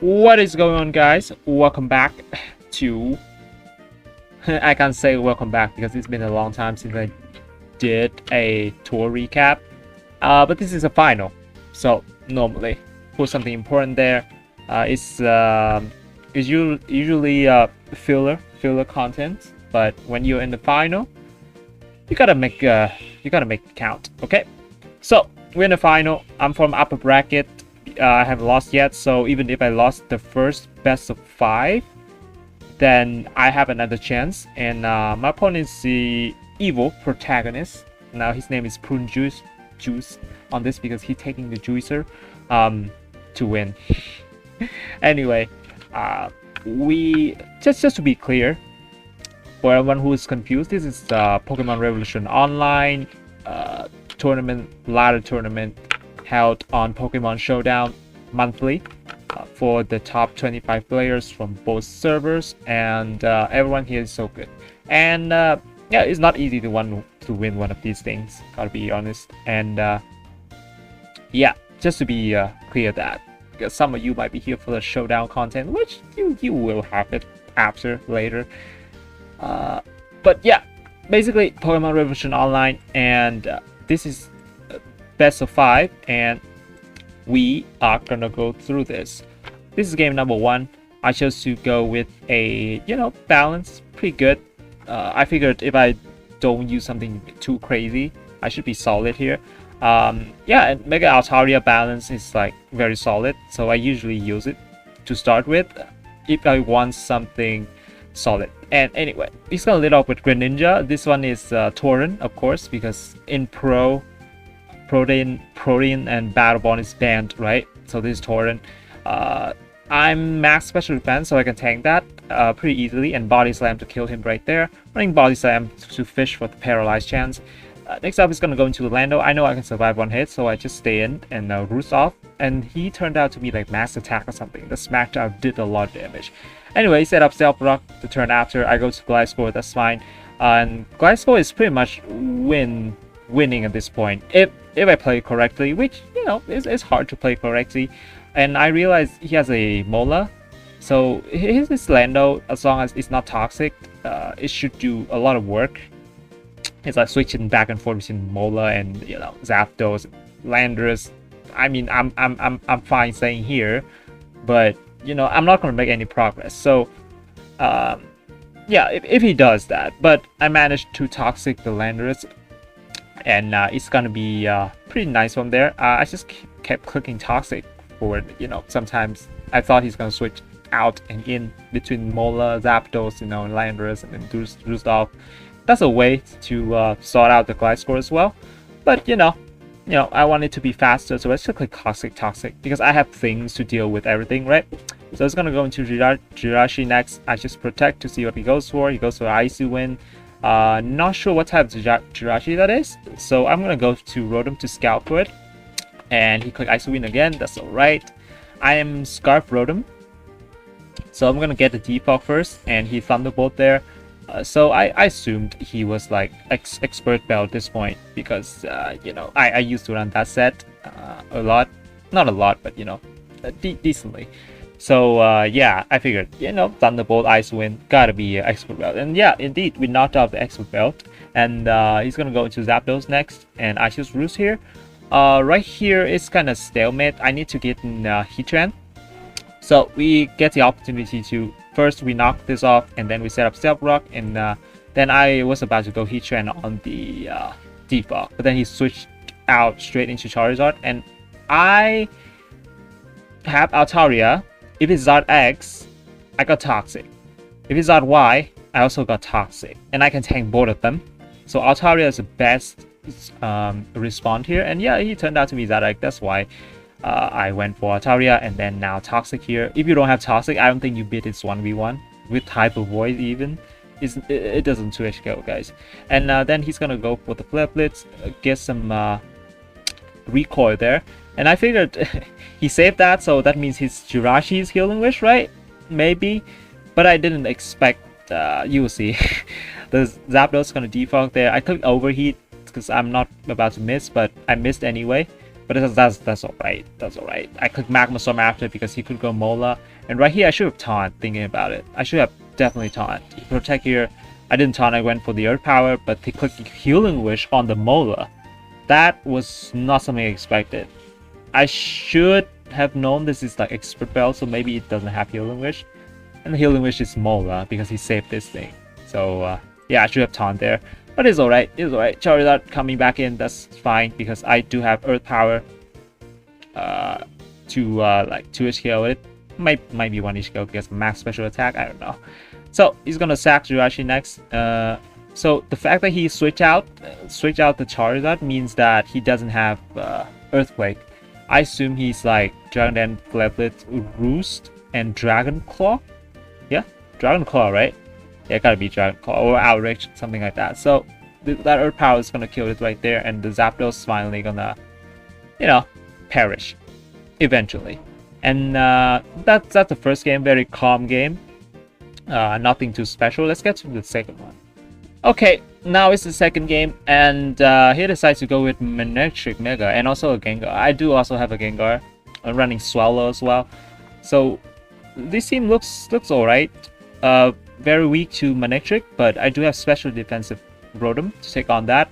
What is going on, guys? Welcome back to I can't say welcome back because it's been a long time since I did a tour recap, but this is a final, so normally put something important there. It's usually filler content, but when you're in the final, you gotta make it count. Okay, so we're in the final. I'm from upper bracket. I haven't lost yet, so even if I lost the first best of 5, then I have another chance. And my opponent is the evil protagonist. Now his name is Prune Juice on this because he's taking the juicer to win. Anyway, we just to be clear, for everyone who is confused, this is the Pokemon Revolution Online ladder tournament held on Pokemon Showdown monthly for the top 25 players from both servers, and everyone here is so good. And yeah, it's not easy to win one of these things, gotta be honest. And yeah, just to be clear that, because some of you might be here for the Showdown content, which you will have it after later. But yeah, basically Pokemon Revolution Online, and this is best of 5, and we are gonna go through this. This is game number 1. I chose to go with a balance, pretty good. I figured if I don't use something too crazy, I should be solid here. Yeah, and Mega Altaria balance is like very solid, so I usually use it to start with if I want something solid. And anyway, he's gonna lead off with Greninja. This one is Tauren, of course, because in Protein and Battle Bond is banned, right? So this is Tauren. I'm max special defense, so I can tank that pretty easily, and Body Slam to kill him right there. Running Body Slam to fish for the paralyzed chance. Next up is gonna go into Lando. I know I can survive one hit, so I just stay in and roost off. And he turned out to be like max attack or something. The Smackdown did a lot of damage. Anyway, set up Stealth Rock the turn after. I go to Gliscor, that's fine. And Gliscor is pretty much winning at this point if I play correctly, which is hard to play correctly. And I realized he has a Mola, so his Lando, as long as it's not toxic, it should do a lot of work. It's like switching back and forth between Mola and Zapdos, Landorus. I mean, I'm fine staying here, but I'm not gonna make any progress. So yeah, if he does that, but I managed to toxic the Landorus, and it's gonna be pretty nice from there. I just kept clicking toxic forward. Sometimes I thought he's gonna switch out and in between Mola, Zapdos, and Landorus, and then Roost off. That's a way to sort out the Gliscor as well. But I want it to be faster, so let's just click toxic because I have things to deal with everything, right? So it's gonna go into Jirachi next. I just protect to see what he goes for. He goes for Icy Wind. Not sure what type of Jirachi that is, so I'm gonna go to Rotom to scout for it, and he clicked Icy Wind again. That's alright. I am Scarf Rotom, so I'm gonna get the defog first, and he Thunderbolt there. So I assumed he was like expert bell at this point because I used to run that set a lot, not a lot, but decently. So yeah, I figured Thunderbolt, Ice Wind, gotta be expert belt. And yeah, indeed, we knocked out the expert belt, and he's gonna go into Zapdos next, and I choose Roost here. Right here is kind of stalemate. I need to get in Heatran, so we get the opportunity to first we knock this off, and then we set up Stealth Rock, and then I was about to go Heatran on the defog, but then he switched out straight into Charizard, and I have Altaria. If it's Zard X, I got Toxic. If it's Zard Y, I also got Toxic, and I can tank both of them. So Altaria is the best respawn here, and yeah, he turned out to be Zard X. That's why I went for Altaria, and then now Toxic here. If you don't have Toxic, I don't think you beat this 1v1 with Hyper Void even. It doesn't 2H go, guys. And then he's gonna go for the Flare Blitz, get some recoil there. And I figured he saved that, so that means his Jirachi's Healing Wish, right? Maybe. But I didn't expect, you will see. The Zapdos gonna defog there. I clicked Overheat because I'm not about to miss, but I missed anyway. But that's alright. That's alright. I clicked Magma Storm after because he could go Mola. And right here, I should have taunt, thinking about it. I should have definitely taunt. Protect here. I didn't taunt, I went for the Earth Power, but he clicked Healing Wish on the Mola. That was not something I expected. I should have known this is like Expert Bell, so maybe it doesn't have Healing Wish. And the Healing Wish is Mola because he saved this thing. So yeah, I should have taunt there. But it's alright, it's alright. Charizard coming back in, that's fine because I do have Earth Power to like 2 HKO it. Might be 1 HKO because max special attack, I don't know. So he's gonna sack Jirachi next. So the fact that he switch out the Charizard means that he doesn't have Earthquake. I assume he's like Dragon Den, Gladlet, Roost, and Dragon Claw. Yeah, Dragon Claw, right? Yeah, it gotta be Dragon Claw or Outrage, something like that. So that Earth Power is gonna kill it right there, and the Zapdos finally gonna, you know, perish eventually. And that's the first game, very calm game. Nothing too special. Let's get to the second one. Okay, now it's the second game, and he decides to go with Manectric Mega and also a Gengar. I do also have a Gengar. I'm running Swallow as well. So this team looks alright. Very weak to Manectric, but I do have special defensive Rotom to take on that.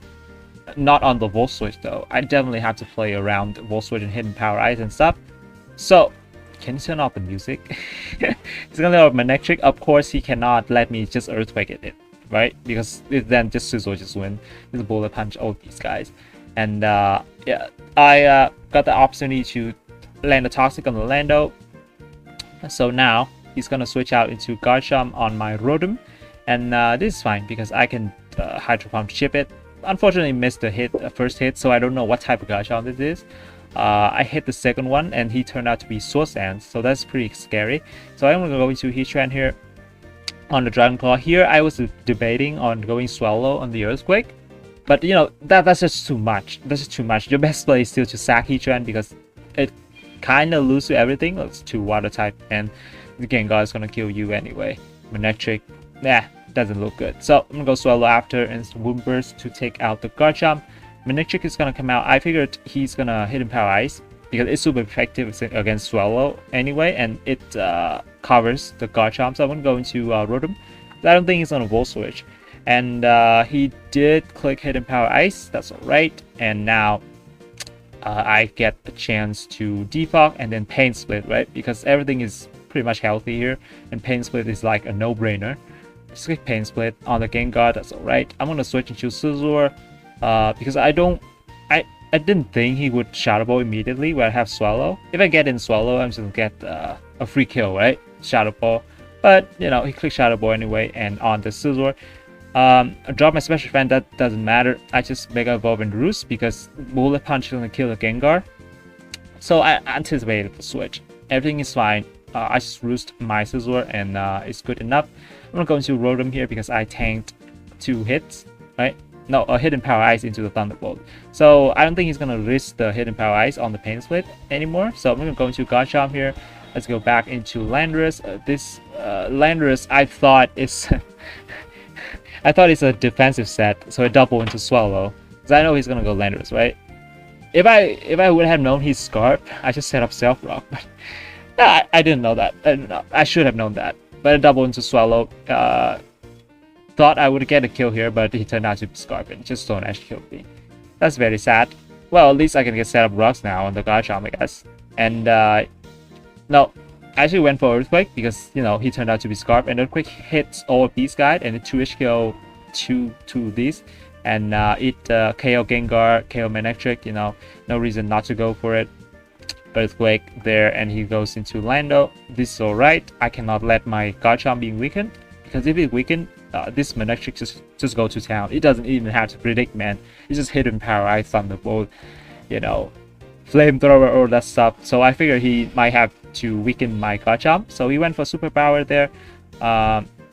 Not on the Volt Switch though. I definitely have to play around Volt Switch and Hidden Power Ice and stuff. So can you turn off the music? He's gonna go with Manectric. Of course, he cannot let me just Earthquake it, right? Because then just Scizor just win. Just Bullet Punch all these guys. And yeah, I got the opportunity to land a Toxic on the Lando. So now he's gonna switch out into Garchomp on my Rotom, and this is fine because I can Hydro Pump chip it. Unfortunately, missed the first hit, so I don't know what type of Garchomp this is. I hit the second one, and he turned out to be Swords Dance, so that's pretty scary. So I'm gonna go into Heatran here on the Dragon Claw. Here I was debating on going Swallow on the Earthquake, but you know that's just too much. That's just too much. Your best play is still to sack Heatran because it kind of loses to everything. It's 2 Water type, and the Gengar is gonna kill you anyway. Manectric, doesn't look good. So I'm gonna go Swallow after and Wound Burst to take out the Garchomp. Manectric is gonna come out. I figured he's gonna Hidden Power Ice because it's super effective against Swallow anyway, and it covers the Garchomp. So I'm gonna go into Rotom. I don't think he's gonna Volt Switch, and he did click Hidden Power Ice. That's alright. And now I get a chance to defog and then Pain Split, right? Because everything is pretty much healthy here, and Pain Split is like a no-brainer. Just click Pain Split on the Gengar. That's alright. I'm gonna switch into Scizor because I didn't think he would Shadow Ball immediately where I have Swallow. If I get in Swallow, I'm just gonna get a free kill, right? Shadow Ball. But you know, he clicked Shadow Ball anyway, and on the Scizor. I drop my special defense, that doesn't matter. I just Mega Evolve and Roost because Bullet Punch is gonna kill the Gengar. So I anticipated the switch. Everything is fine. I just Roost my Scizor and it's good enough. I'm gonna go into Rotom here because I tanked 2 hits, right? No, a Hidden Power Ice into the Thunderbolt. So I don't think he's gonna risk the Hidden Power Ice on the Pain Split anymore. So I'm gonna go into Garchomp here. Let's go back into Landorus. This Landorus I thought is I thought it's a defensive set, so I double into Swallow. Because I know he's gonna go Landorus, right? If I would have known he's Scarp, I just set up Self Rock. But no, I didn't know that. I should have known that. But I double into Swallow. Thought I would get a kill here, but he turned out to be Scarp and just Stone Edge killed me. That's very sad. Well, at least I can get set up rocks now on the Garchomp, I guess. And no, I actually went for Earthquake because you know he turned out to be Scarp, and Earthquake hits all Beast Guide and 2-ish kill two of these, and it KO Gengar, KO Manectric. You know, no reason not to go for it. Earthquake there, and he goes into Lando. This is alright. I cannot let my Garchomp be weakened because if it weakened, this Manectric just go to town. It doesn't even have to predict, man. It's just Hidden Power Ice, Thunderbolt, you know, Flamethrower, all that stuff. So I figured he might have to weaken my Garchomp. So he went for Superpower there.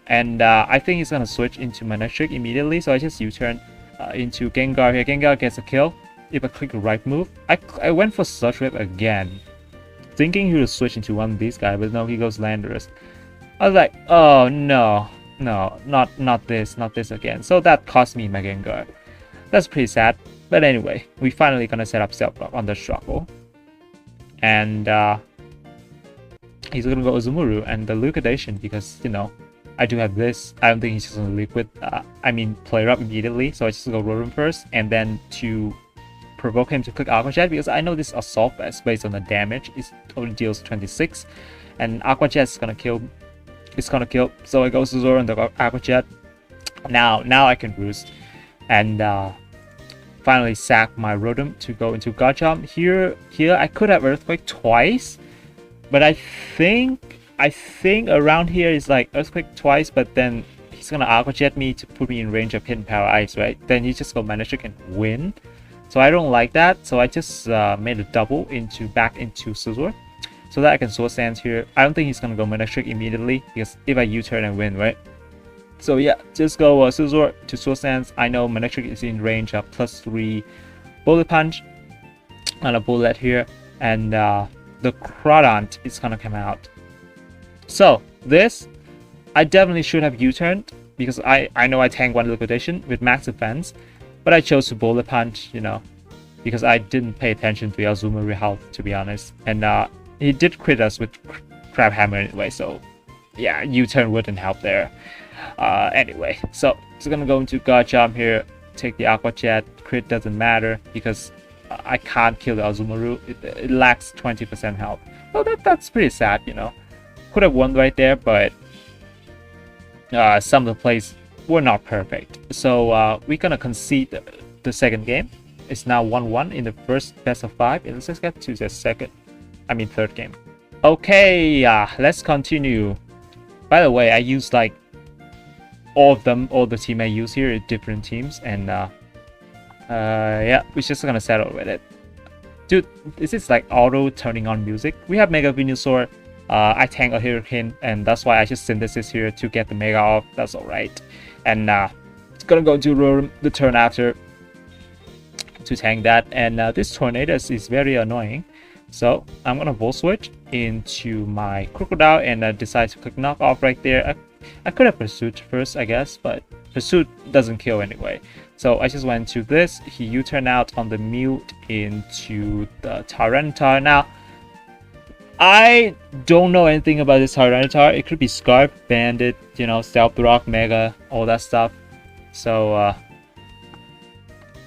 And I think he's gonna switch into Manectric immediately. So I just U-turn into Gengar here. Gengar gets a kill if I click the right move. I went for Sludge Wave again, thinking he would switch into one of these guys, but no, he goes Landorus. I was like, oh no, not this again. So that cost me my Gengar. That's pretty sad. But anyway, we finally gonna set up Stealth Rock on the struggle. And he's gonna go Azumarill and the Liquidation because, you know, I do have this. I don't think he's just gonna Liquid, Play up immediately. So I just go Rotom first, and then to provoke him to click Aqua Jet because I know this Assault Vest based on the damage. It only deals 26, and Aqua Jet is gonna kill. It's gonna kill. So I go Scizor and the Aqua Jet. Now I can Roost, and finally sack my Rotom to go into Garchomp. Here I could have Earthquake twice, but I think around here is like Earthquake twice, but then he's gonna Aqua Jet me to put me in range of Hidden Power Ice, right? Then you just go Mana Trick and win. So I don't like that, so I just made a double back into Scizor, so that I can Swords Dance here. I don't think he's gonna go Mana Trick immediately, because if I U-turn and win, right? So yeah, just go Scizor to Swords Dance. I know Mana Trick is in range of +3 Bullet Punch on a Bullet here, and the Crawdont is gonna come out. So this, I definitely should have U-turned, because I know I tank one Liquidation with max defense. But I chose to Bullet Punch, you know, because I didn't pay attention to Azumarill health, to be honest. And he did crit us with Crab Hammer anyway, so yeah, U-turn wouldn't help there. Anyway, so it's gonna go into Garchomp here, take the Aqua Jet. Crit doesn't matter because I can't kill the Azumarill. It lacks 20% health. Well, that's pretty sad, you know. Could have won right there, but some of the plays were not perfect. So we're gonna concede the second game. It's now 1-1 in the first best of 5. And let's just get to the third game. Okay, let's continue. By the way, I used like all the team I use here are different teams, and yeah, we're just gonna settle with it. Dude, this is like auto turning on music. We have Mega Venusaur. I tank a Hurricane, and that's why I just Synthesis here to get the Mega off. That's alright. And it's gonna go to Rotom the turn after to tank that. And this Tornadus is very annoying, so I'm gonna Volt Switch into my Crocodile and decide to click Knock Off right there. I could have Pursuit first, I guess, but Pursuit doesn't kill anyway. So I just went to this. He U-turn out on the Mute into the Tyranitar. Now, I don't know anything about this Tyranitar. It could be Scarf, Bandit, you know, Stealth Rock, Mega, all that stuff. So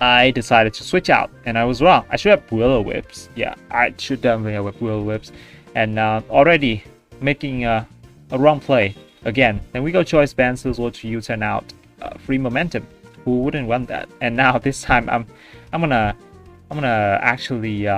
I decided to switch out, and I was wrong. I should have Will-O-Wisps. Yeah, I should definitely have Will-O-Wisps. And already making a wrong play again. Then we go Choice Band Scizor to U-turn out. Free momentum. Who wouldn't want that? And now this time I'm gonna actually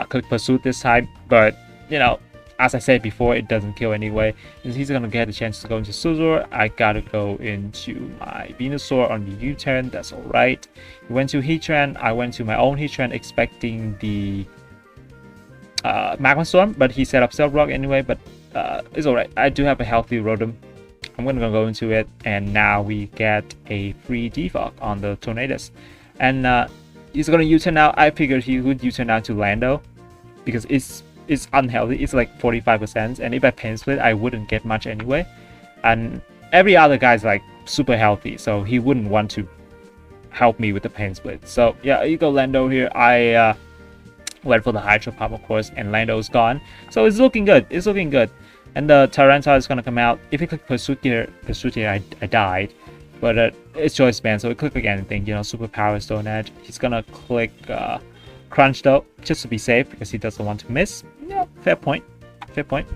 click Pursuit this time, but you know, as I said before, it doesn't kill anyway. And he's gonna get a chance to go into Scizor. I gotta go into my Venusaur on the U-turn. That's alright. He went to Heatran. I went to my own Heatran expecting the Magma Storm, but he set up Stealth Rock anyway. But it's alright. I do have a healthy Rotom. I'm gonna go into it, and now we get a free Defog on the Tornadus. And he's gonna U-turn out. I figured he would U-turn out to Lando because it's unhealthy. It's like 45%, and if I Pain Split, I wouldn't get much anyway. And every other guy's like super healthy, so he wouldn't want to help me with the Pain Split. So yeah, you go Lando here. I went for the Hydro Pump, of course, and Lando's gone. So it's looking good. It's looking good. And the Tyranitar is gonna come out. If you click Pursuit here, I died. But it's Choice Band, so we click like anything, you know, Super Power, Stone Edge. He's gonna click Crunch though, just to be safe, because he doesn't want to miss. Yeah, fair point. Fair point.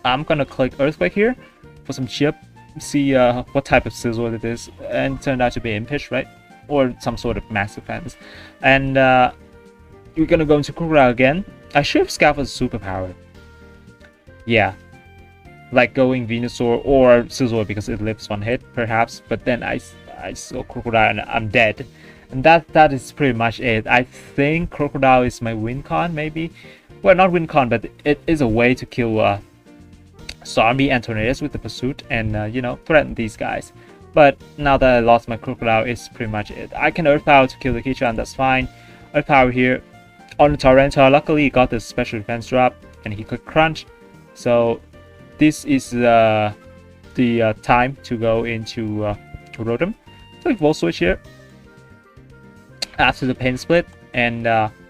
I'm gonna click Earthquake here for some chip. See what type of Scizor it is. And it turned out to be Impish, right? Or some sort of max defense. And we're gonna go into Crocodile again. I should have Scout for Superpower. Yeah, like going Venusaur or Scizor because it lives one hit, perhaps. But then I saw Crocodile and I'm dead, and that is pretty much it. I think Crocodile is my win con, maybe. Well, not win con, but it is a way to kill Starmie and Tornadus with the Pursuit, and you know, threaten these guys. But now that I lost my Crocodile, it's pretty much it. I can Earth Power to kill the Heatran, that's fine. Earth Power here on the Tyranitar. Luckily, he got the special defense drop, and he could Crunch. So this is the time to go into Rotom. Click Volt Switch here. after the pain split, and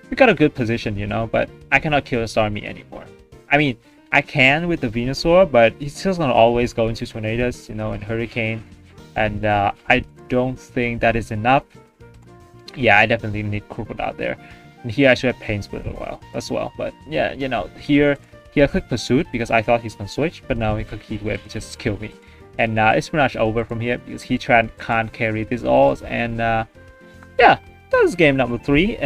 we got a good position, you know, but I cannot kill the Starmie anymore. I mean, I can with the Venusaur, but he's still gonna always go into Tornadus, you know, and Hurricane, and I don't think that is enough. Yeah, I definitely need Crocodile there. And here I should have Pain Split as well. But yeah, you know, here I clicked Pursuit because I thought he's gonna switch, but now he clicked Heat Wave to just kill me. And it's pretty much over from here because Heatran can't carry these alls. And yeah, that was game number 3.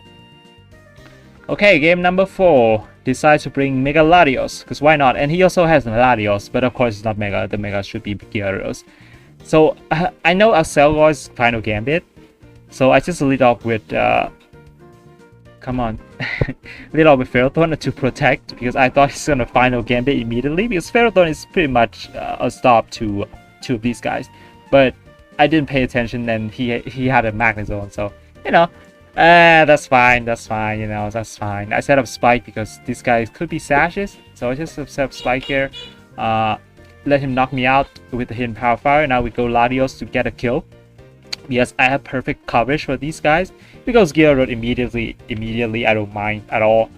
Okay, game number 4. Decide to bring Mega Latios, because why not? And he also has Latios, but of course it's not Mega. The Mega should be Gyarados. So I know Accelgor is Final Gambit, so I just lead off with come on, lead off with Ferrothorn to protect, because I thought he's gonna Final Gambit immediately, because Ferrothorn is pretty much a stop to 2 of these guys. But I didn't pay attention, and he had a Magnezone, so you know. That's fine, you know, that's fine. I set up Spike because these guys could be Sashes, so I just set up Spike here. Let him knock me out with the hidden Power Fire. Now we go Latios to get a kill. Yes, I have perfect coverage for these guys. If he goes Gyarados immediately, I don't mind at all.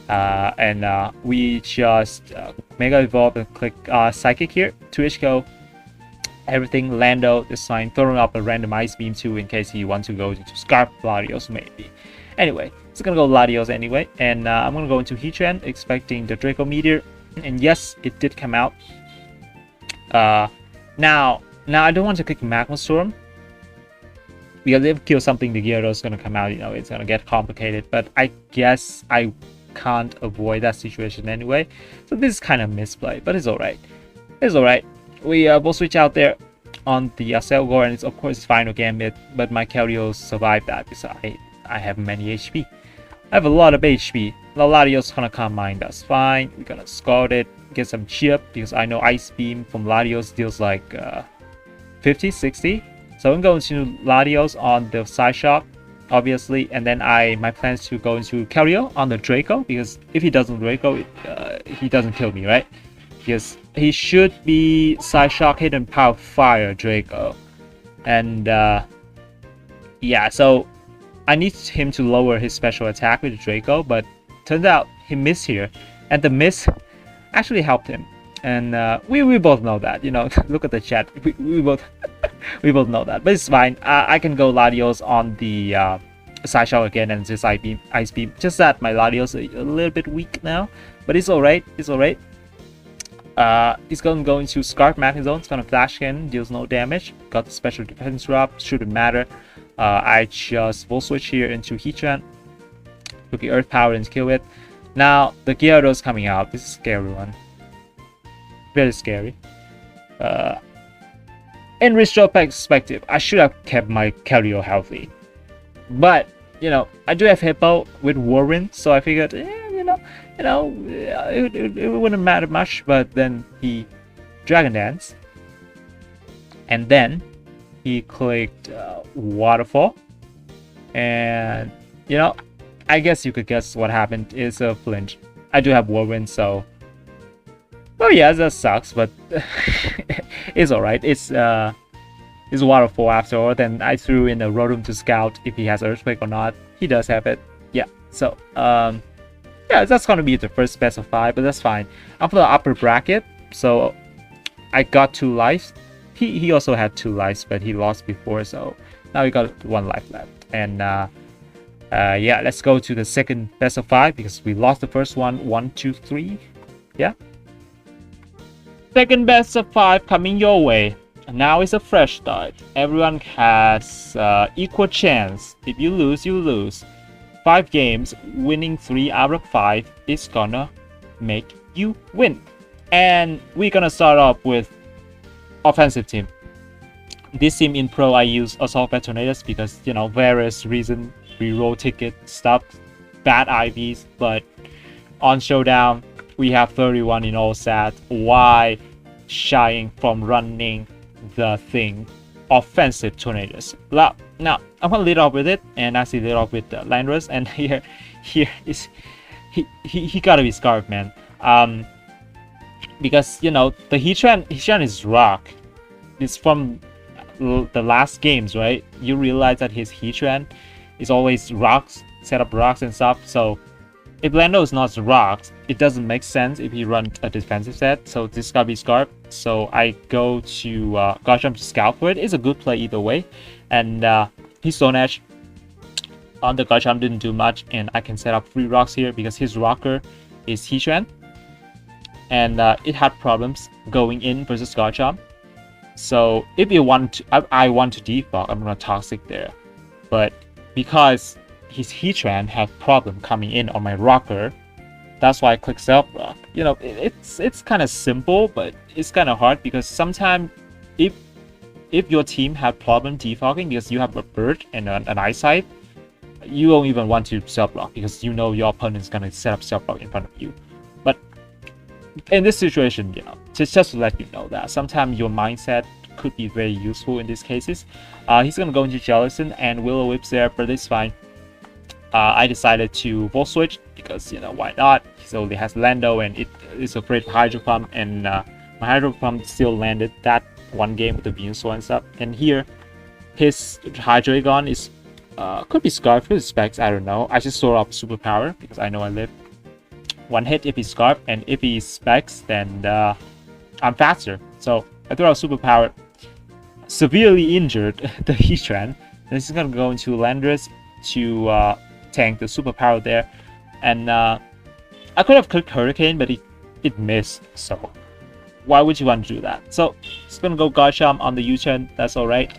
And we just Mega Evolve and click Psychic here. 2 HKO. Everything Lando this time, throwing up a random Ice Beam too in case he wants to go into Scarf Latios maybe. Anyway, it's gonna go Latios anyway, and I'm gonna go into Heatran expecting the Draco Meteor, and yes, it did come out. Now I don't want to click Magma Storm because if kill something, the Gyarados is gonna come out. You know, it's gonna get complicated. But I guess I can't avoid that situation anyway. So this is kind of misplay, but it's alright. It's alright. We will switch out there on the Accelgor, and it's of course Final Gambit, but my Keldeo survived that because I have many HP. I have a lot of HP. Latios gonna come mine, that's fine. We're gonna Scald it, get some chip because I know Ice Beam from Latios deals like 50, 60. So I'm going to Latios on the side shock, obviously, and then my plan is to go into Keldeo on the Draco, because if he doesn't Draco, he doesn't kill me, right? Because he should be Side Shock, Hidden Power Fire Draco. And yeah, so I need him to lower his special attack with the Draco, but turns out he missed here. And the miss actually helped him. And we both know that, you know, look at the chat. We both we both know that. But it's fine. I can go Latios on the Side Shock again and just Ice Beam. Just that my Latios is a little bit weak now. But it's alright. It's alright. He's gonna go into Scarf Magnezone. It's gonna Flash Cannon, deals no damage. Got the special defense drop, shouldn't matter. I just Volt Switch here into Heatran. Took the Earth Power and kill it. Now the Gyarados coming out. This is a scary one. Very scary. In retrospective perspective, I should have kept my Keldeo healthy. But you know, I do have Hippo with Warwind, so I figured, it wouldn't matter much. But then he Dragon Dance, and then he clicked Waterfall, and you know, I guess you could guess what happened is a flinch. I do have Whirlwind, so well, yeah, that sucks, but it's alright. It's Waterfall after all. Then I threw in a Rotom to scout if he has Earthquake or not. He does have it. Yeah, so yeah, that's gonna be the first best of 5, but that's fine. After the upper bracket, so I got 2 lives. He also had 2 lives, but he lost before, so now we got 1 life left. And yeah, let's go to the second best of 5 because we lost the first one. 1, 2, 3. Yeah. Second best of 5 coming your way. Now it's a fresh start. Everyone has equal chance. If you lose, you lose. 5 games, winning 3 out of 5 is gonna make you win. And we're gonna start off with offensive team. This team in pro I use Assault Tornadus because, you know, various reason, reroll ticket stuff, bad IVs, but on showdown we have 31 in all stats. Why shying from running the thing offensive Tornadus? Now I'm gonna lead off with it, and actually lead off with Landorus, and here is he gotta be Scarf, man. Because you know the Heatran is rock. It's from the last games, right? You realize that his Heatran It's always rocks, set up rocks and stuff. So if Lando is not rocks, it doesn't make sense if he runs a defensive set. So this gotta be Scarp. So I go to Garchomp to scout for it. It's a good play either way. And his Stone Edge on the Garchomp didn't do much, and I can set up 3 rocks here because his rocker is Heatran. And it had problems going in versus Garchomp. So if you want to, I want to defog, I'm gonna Toxic there. But because his Heatran had problem coming in on my rocker, that's why I click Self Rock. You know, it's kind of simple, but it's kind of hard because sometimes if your team have problem defogging because you have a bird and an eyesight, you don't even want to Self Rock because you know your opponent is gonna set up Self Rock in front of you. But in this situation, you know, just to let you know that sometimes your mindset could be very useful in these cases. He's gonna go into Jellicent and Will-O-Wisp there, but it's fine. I decided to Volt Switch because, you know, why not? He only has Lando and it is afraid of Hydro Pump, and my Hydro Pump still landed that one game with the Venusaur and stuff. And here, his Hydreigon is could be Scarf, could be Specs, I don't know. I just throw up Superpower because I know I live. One hit if he's Scarf, and if he's Specs, then I'm faster. So I throw out Superpower, severely injured the Heatran. This is gonna go into Landorus to tank the Superpower there, and I could have clicked Hurricane, but it missed. So why would you want to do that? So it's gonna go Garchomp on the U-turn. That's all right.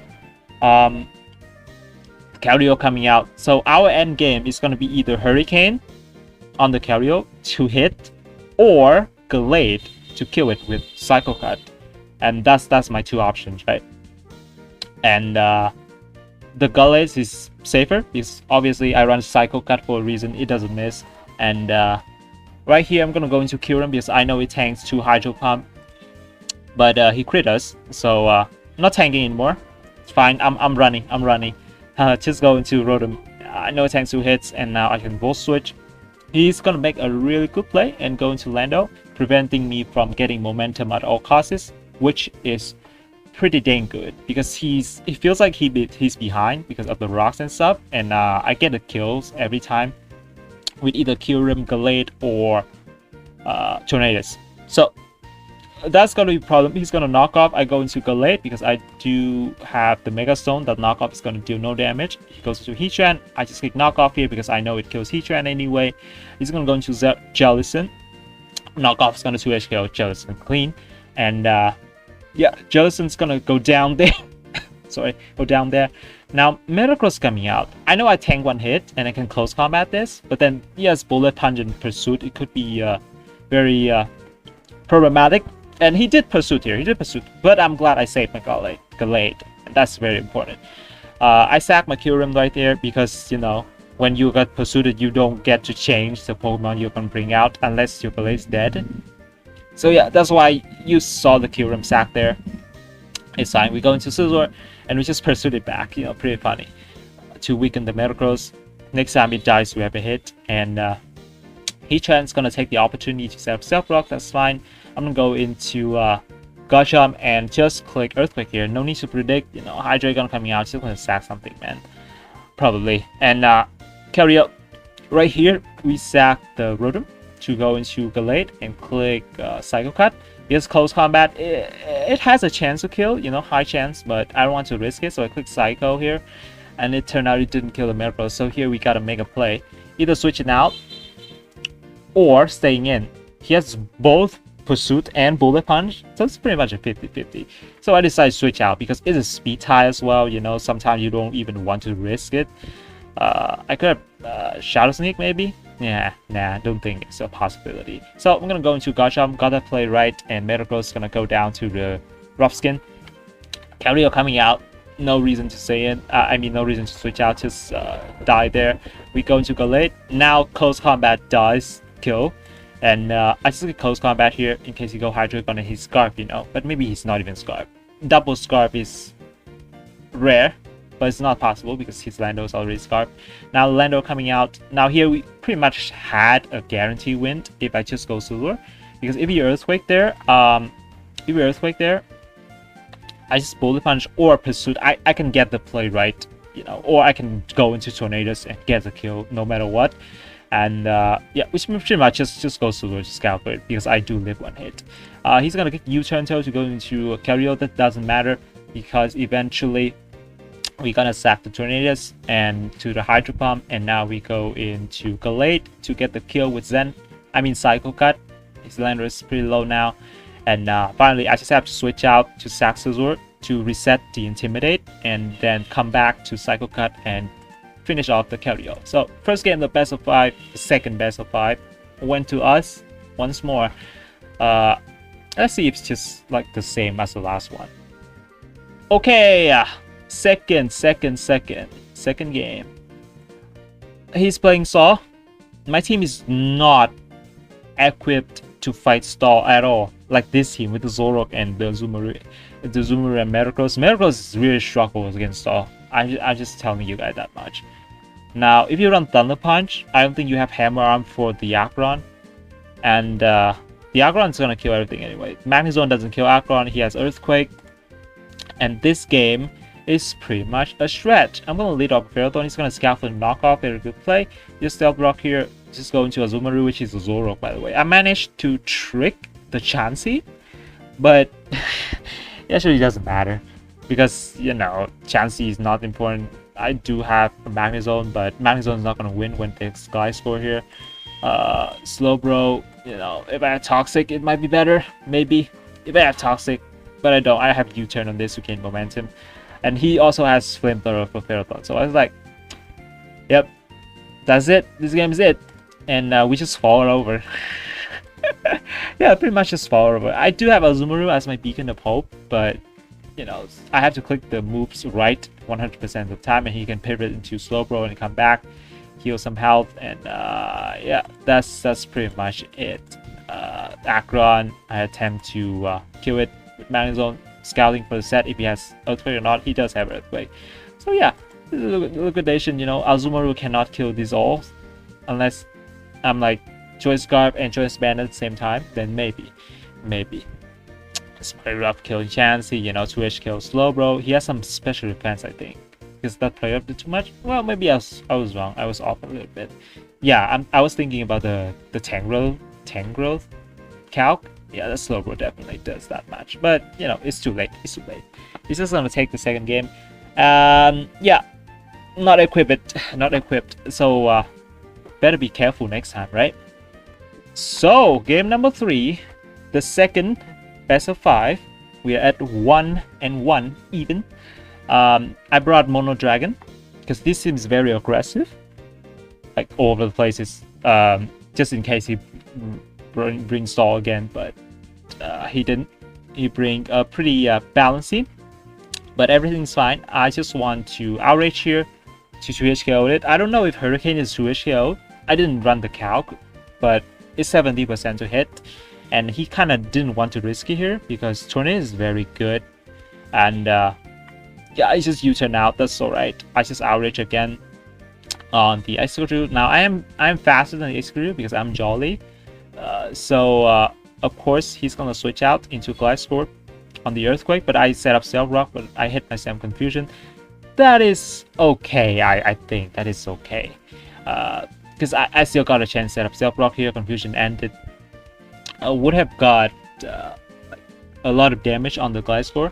Keldeo coming out. So our end game is gonna be either Hurricane on the Keldeo to hit, or Gallade to kill it with Psycho Cut, and that's my 2 options, right? And the Gallade is safer because obviously I run Psycho Cut for a reason. It doesn't miss. And right here I'm gonna go into Kyurem because I know it tanks 2 Hydro Pump, but he crit us, so I'm not tanking anymore. It's fine. I'm running. Just go into Rotom. I know it tanks 2 hits, and now I can Volt Switch. He's gonna make a really good play and go into Lando, preventing me from getting momentum at all costs, which is pretty dang good because it feels like he's behind because of the rocks and stuff, and I get the kills every time with either Kyurem, Gallade, or Tornadus. So that's gonna be a problem. He's gonna knock off. I go into Gallade because I do have the Mega Stone. That knockoff is gonna do no damage. He goes to Heatran. I just click knockoff here because I know it kills Heatran anyway. He's gonna go into Jellicent. Knockoff is gonna 2H kill Jellicent clean, and yeah, Jellicent's gonna go down there. Sorry, go down there. Now Metagross coming out. I know I tank 1 hit and I can close combat this, but then he has Bullet Punch and Pursuit. It could be very problematic. And he did Pursuit here. But I'm glad I saved my Gallade. That's very important. I sack my Kyurem right there because, you know, when you got Pursuited, you don't get to change the Pokemon you're gonna bring out unless your Gallade's dead. So yeah, that's why you saw the Kyurem sack there. It's fine. We go into Scizor and we just Pursued it back. You know, pretty funny. To weaken the Metagross. Next time it dies, we have a hit. And Heatran's gonna take the opportunity to set up Self Rock. That's fine. I'm gonna go into Garchomp and just click Earthquake here. No need to predict, you know, Hydreigon coming out. Still gonna sack something, man. Probably. And carry out right here, we sack the Rotom to go into Gallade and click Psycho Cut. Because close combat, it has a chance to kill, you know, high chance, but I don't want to risk it, so I click Psycho here. And it turned out it didn't kill the Metagross, so here we gotta make a play. Either switching out or staying in. He has both Pursuit and Bullet Punch, so it's pretty much a 50-50. So I decided to switch out because it's a speed tie as well, you know, sometimes you don't even want to risk it. I could have Shadow Sneak maybe? Yeah, nah, don't think it's a possibility. So I'm gonna go into Garchomp, got that play right, and Metagross is gonna go down to the Rough Skin. Keldeo coming out, no reason to stay in, no reason to switch out, just die there. We go into Gallade, now close combat dies, kill. And I just get close combat here in case you go Hydreigon and he's Scarf, you know. But maybe he's not even Scarf. Double Scarf is rare, but it's not possible because his Lando is already Scarf. Now Lando coming out. Now here we pretty much had a guarantee win if I just go Scizor. Because if you Earthquake there, I just Bullet Punch or Pursuit. I can get the play right you know, or I can go into Tornadus and get the kill no matter what. And yeah, which pretty much just goes to the Scalper because I do live 1 hit. He's gonna get U-turn to go into Kerio. That doesn't matter because eventually we're gonna sack the Tornadus and to the Hydro Pump, and now we go into Gallade to get the kill with Zen. I mean Psycho Cut. His lander is pretty low now, and finally I just have to switch out to sack Scizor to reset the Intimidate, and then come back to Psycho Cut and finish off the Kerio. So first game the best of 5, the second best of 5 went to us once more. Let's see if it's just like the same as the last one. Okay, second game. He's playing Saw. My team is not equipped to fight Stall at all. Like this team with the Zoroark and the Azumarill and Metagross. Metagross really struggles against Stall. I'm just telling you guys that much. Now, if you run Thunder Punch, I don't think you have Hammer Arm for the Aggron. And the Aggron is going to kill everything anyway. Magnezone doesn't kill Aggron, he has Earthquake. And this game is pretty much a stretch. I'm going to lead off Ferrothorn, he's going to scout for the knockoff, very good play. Just Stealth Rock here, just go into Azumarill, which is a Zoroark by the way. I managed to trick the Chansey, but it actually doesn't matter. Because, you know, Chansey is not important. I do have a Magnezone, but Magnezone is not going to win when there's Gliscor here. Slowbro, you know, if I have Toxic, it might be better. Maybe. If I have Toxic, but I don't. I have U-turn on this to gain momentum. And he also has Flamethrower for Ferrothorn. So I was like, yep, that's it. This game is it. And we just fall over. Yeah, pretty much just fall over. I do have Azumarill as my beacon of hope, but you know, I have to click the moves right 100% of the time, and he can pivot into Slowbro and come back, heal some health, and yeah, that's pretty much it. Aggron, I attempt to kill it with Magnezone, scouting for the set if he has Earthquake or not. He does have Earthquake, so yeah, this is a liquidation. You know, Azumarill cannot kill these all unless I'm like Choice Scarf and Choice Band at the same time. Then maybe. It's pretty rough killing Chansey, you know, 2H kill Slowbro. He has some special defense, I think. Is that play up too much? Well, maybe I was wrong. I was off a little bit. Yeah, I was thinking about the Tangrowth calc. Yeah, the Slowbro definitely does that much. But, you know, it's too late. It's too late. He's just gonna take the second game. Yeah, not equipped. Not equipped. So, better be careful next time, right? So, game number 3. The second best of 5. We are at 1-1 even. I brought Mono Dragon because this seems very aggressive, like all over the places. Just in case he brings Stall again, but he didn't. He bring a pretty balancing, but everything's fine. I just want to outrage here to 2H KO it. I don't know if Hurricane is 2H KO. I didn't run the calc, but it's 70% to hit. And he kind of didn't want to risk it here because Tornadus is very good. And yeah, I just U-turn out. That's alright. I just outrage again on the Excadrill. Now I am faster than the Excadrill because I'm Jolly. So of course he's gonna switch out into Gliscor on the Earthquake. But I set up Stealth Rock, but I hit my Sam Confusion. That is okay. I think that is okay. Because I still got a chance to set up Stealth Rock here. Confusion ended. I would have got a lot of damage on the Gliscor.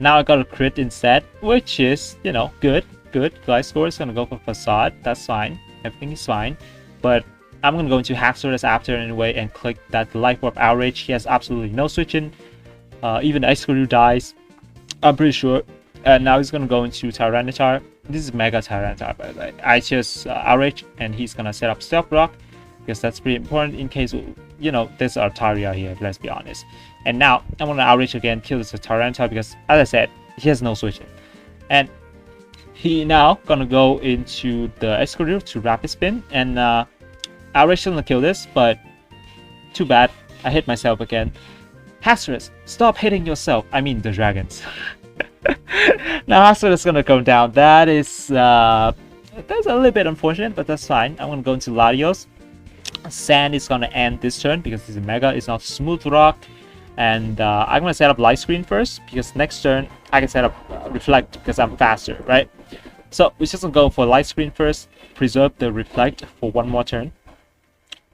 Now I got a crit instead, which is, you know, good. Gliscor is gonna go for Facade. That's fine. Everything is fine. But I'm gonna go into Haxorus after anyway and click that Life Orb Outrage. He has absolutely no switching. Even Excadrill dies, I'm pretty sure. And now he's gonna go into Tyranitar. This is Mega Tyranitar, by the way. I just Outrage, and he's gonna set up Stealth Rock because that's pretty important in case, you know, there's Altaria here, let's be honest. And now I'm gonna Outrage again, kill this Tyranitar because, as I said, he has no switching. And he now gonna go into the Excadrill to Rapid Spin, and Outrage still gonna kill this, but too bad, I hit myself again. Haxorus, stop hitting yourself. I mean the dragons. Now Haxorus is gonna go down. That is that's a little bit unfortunate, but that's fine. I'm gonna go into Latios. Sand is gonna end this turn because this is Mega. It's not Smooth Rock, and I'm gonna set up Light Screen first because next turn I can set up Reflect because I'm faster, right? So we're just gonna go for light screen first, preserve the reflect for one more turn.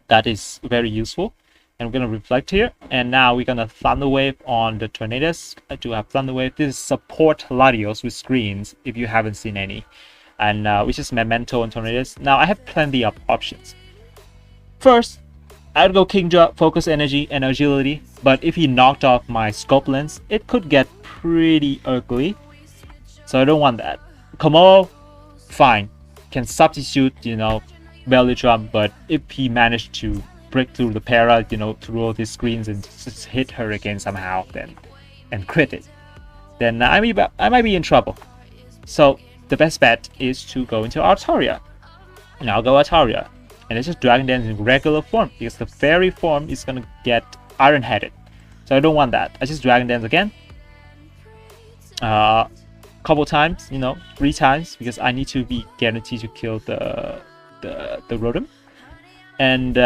That is very useful. And we're gonna reflect here, and now we're gonna Thunder Wave on the Tornadus. I do have Thunder Wave. This is support Latios with screens if you haven't seen any, and which is Memento and Tornadus. Now I have plenty of options. First, I'd go Kingdra, Focus Energy, and Agility, but if he knocked off my Scope Lens, it could get pretty ugly, so I don't want that. Komo, fine, can substitute, you know, Belly Drum, but if he managed to break through the para, you know, through all these screens and just hit Hurricane somehow, then and crit it, then I might be in trouble. So the best bet is to go into Altaria, and I'll go Altaria, and it's just Dragon Dance in regular form because the Fairy form is gonna get Iron Headed, so I don't want that. I just Dragon Dance again, couple times, you know, 3 times, because I need to be guaranteed to kill the Rotom, and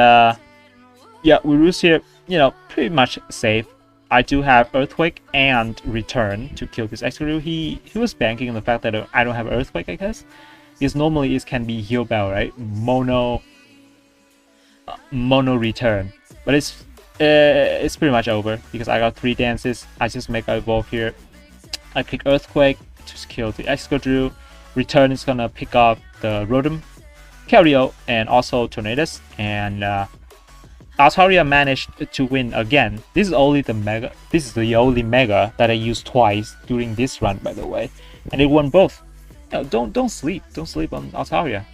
yeah, Urus here, you know, pretty much safe. I do have Earthquake and Return to kill this Excadrill. He was banking on the fact that I don't have Earthquake, I guess, because normally it can be Heal Bell, right? Mono Return, but it's pretty much over because I got 3 dances. I just make a evolve here. I click Earthquake to kill the Excadrill. Return is gonna pick up the Rotom, Kerio, and also Tornadus, and Altaria managed to win again. This is only the Mega. This is the only Mega that I used twice during this run, by the way, and it won both. No, don't sleep. Don't sleep on Altaria.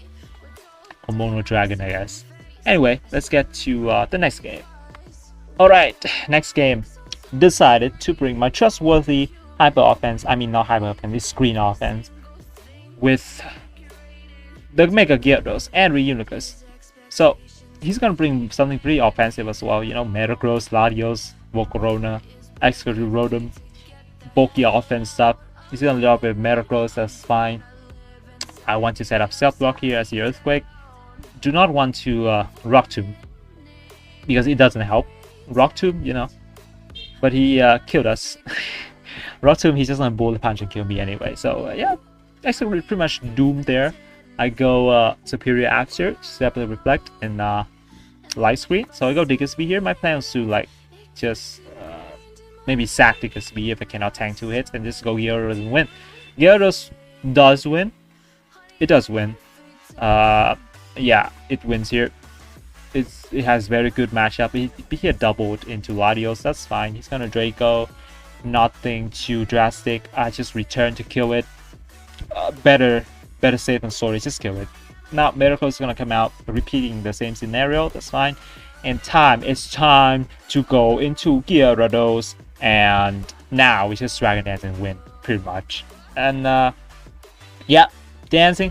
Or Mono Dragon, I guess. Anyway, let's get to the next game. Alright, next game. Decided to bring my trustworthy Hyper Offense, I mean not Hyper Offense, it's Screen Offense, with the Mega Gyarados and Reuniclus. So he's gonna bring something pretty offensive as well, you know, Metagross, Latios, Volcarona, Excadrill, Rotom, bulky offense stuff. He's gonna drop with Metagross, that's fine. I want to set up Stealth Block here as the Earthquake. Do not want to Rock Tomb, because it doesn't help. Rock Tomb, you know, but he killed us. Rock Tomb, he's just gonna Bullet Punch and kill me anyway, so yeah, actually pretty much doomed there. I go Superior Axure, Steply Reflect, and Light Screen. So I go Diggersby here. My plan is to like just maybe sack Diggersby if I cannot tank 2 hits, and just go Gyarados and win. Gyarados does win. It does win. Yeah, it wins here. It has very good matchup. He had doubled into Latios. That's fine. He's gonna Draco. Nothing too drastic. I just return to kill it. Better safe than sorry. Just kill it. Now Miracle is gonna come out, repeating the same scenario. That's fine. And it's time to go into Gyarados, and now we just Dragon Dance and win pretty much. And yeah, dancing.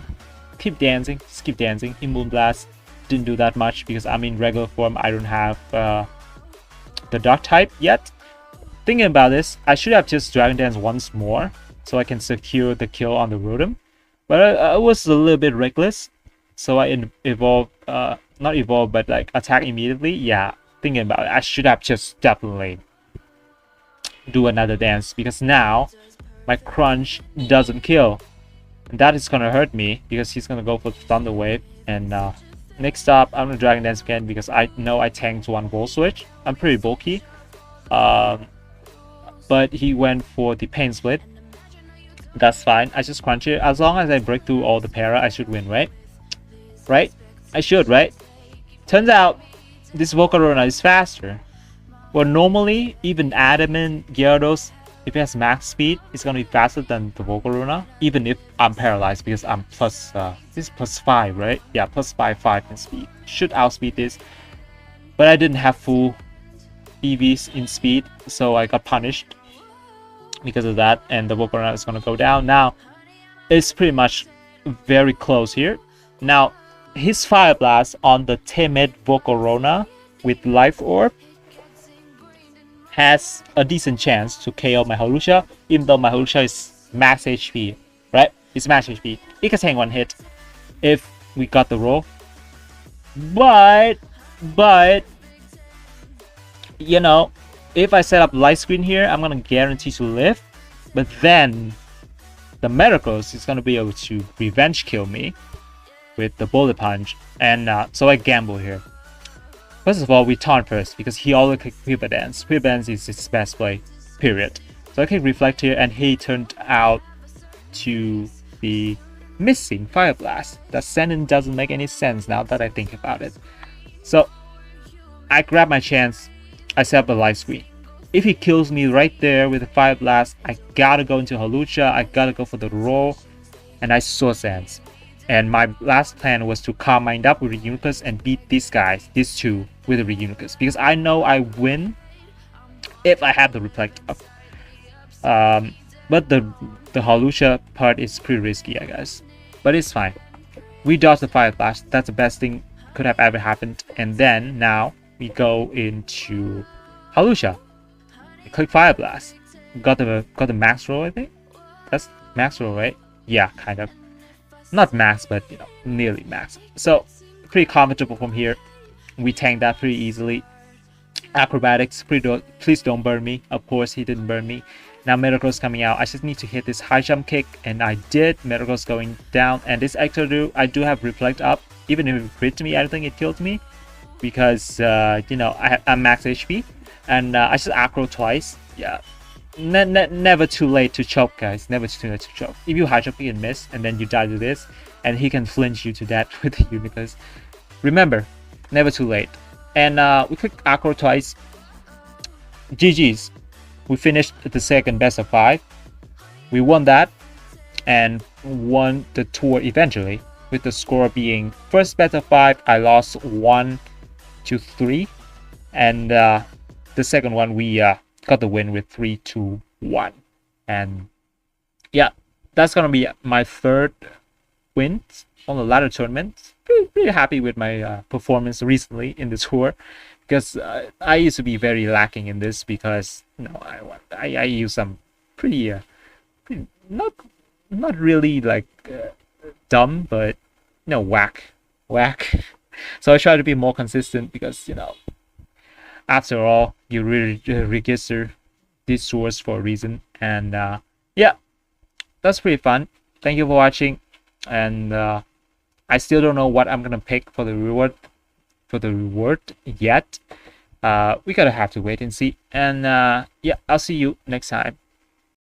Keep dancing. Just keep dancing. In Moonblast, didn't do that much because I'm in regular form. I don't have the Dark type yet. Thinking about this, I should have just Dragon Dance once more so I can secure the kill on the Rotom. But I was a little bit reckless, so I evolved, not evolve, but like attack immediately. Yeah, thinking about it, I should have just definitely do another dance, because now my Crunch doesn't kill. And that is gonna hurt me because he's gonna go for the Thunder Wave. And next up, I'm gonna Dragon Dance again because I know I tanked 1 Volt Switch. I'm pretty bulky. But he went for the Pain Split. That's fine. I just crunch it. As long as I break through all the para, I should win, right? Right? I should, right? Turns out, this Volcarona is faster. Well, normally, even Adamant Gyarados, if it has max speed, it's gonna be faster than the Volcarona, even if I'm paralyzed, because I'm plus, this is plus 5, right? Yeah, plus 5 in speed. Should outspeed this. But I didn't have full EVs in speed, so I got punished because of that, and the Volcarona is gonna go down. Now, it's pretty much very close here. Now, his Fire Blast on the timid Volcarona with Life Orb has a decent chance to KO my Hawlucha, even though my Hawlucha is max HP, right? It's max HP. It can tank 1 hit if we got the roll. But, you know, if I set up Light Screen here, I'm gonna guarantee to live. But then, the Metagross is gonna be able to revenge kill me with the Bullet Punch, and so I gamble here. First of all, we taunt first because he already clicked Quiver Dance. Quiver Dance is his best play, period. So I click Reflect here, and he turned out to be missing Fire Blast. That sentence doesn't make any sense now that I think about it. So I grab my chance. I set up a light screen. If he kills me right there with a Fire Blast, I gotta go into Hawlucha, I gotta go for the roll, and I Swords Dance. And my last plan was to Calm Mind up with Reuniclus and beat these guys, these two, with a Reuniclus, because I know I win if I have the Reflect up. But the Hawlucha part is pretty risky, I guess. But it's fine. We dodged the Fire Blast. That's the best thing could have ever happened. And then now we go into Hawlucha. We click Fire Blast. Got the max roll, I think. That's max roll, right? Yeah, kind of. Not max, but you know, nearly max. So pretty comfortable from here. We tanked that pretty easily. Acrobatics, please don't burn me. Of course, he didn't burn me. Now Metagross coming out. I just need to hit this high jump kick, and I did. Metagross going down, and this Executive, I do have Reflect up. Even if it crit me, I don't think it killed me because you know, I'm max HP, and I just acro twice. Yeah, never too late to choke, guys. Never too late to choke. If you high jump and miss, and then you die to this, and he can flinch you to that with the Uniclus. Remember, never too late. And we click acro twice. GG's. We finished the second best of 5. We won that and won the tour eventually, with the score being first best of 5. I lost 1-3, and the second one we got the win with 3-1. And yeah, that's gonna be my third win on the ladder tournament. Pretty happy with my performance recently in the tour, because I used to be very lacking in this because you know I use some pretty not really like dumb, but you know, whack. So I try to be more consistent because you know, after all, you really register these tours for a reason. And yeah, that's pretty fun. Thank you for watching, and I still don't know what I'm gonna pick for the reward yet. We gotta have to wait and see. And yeah, I'll see you next time.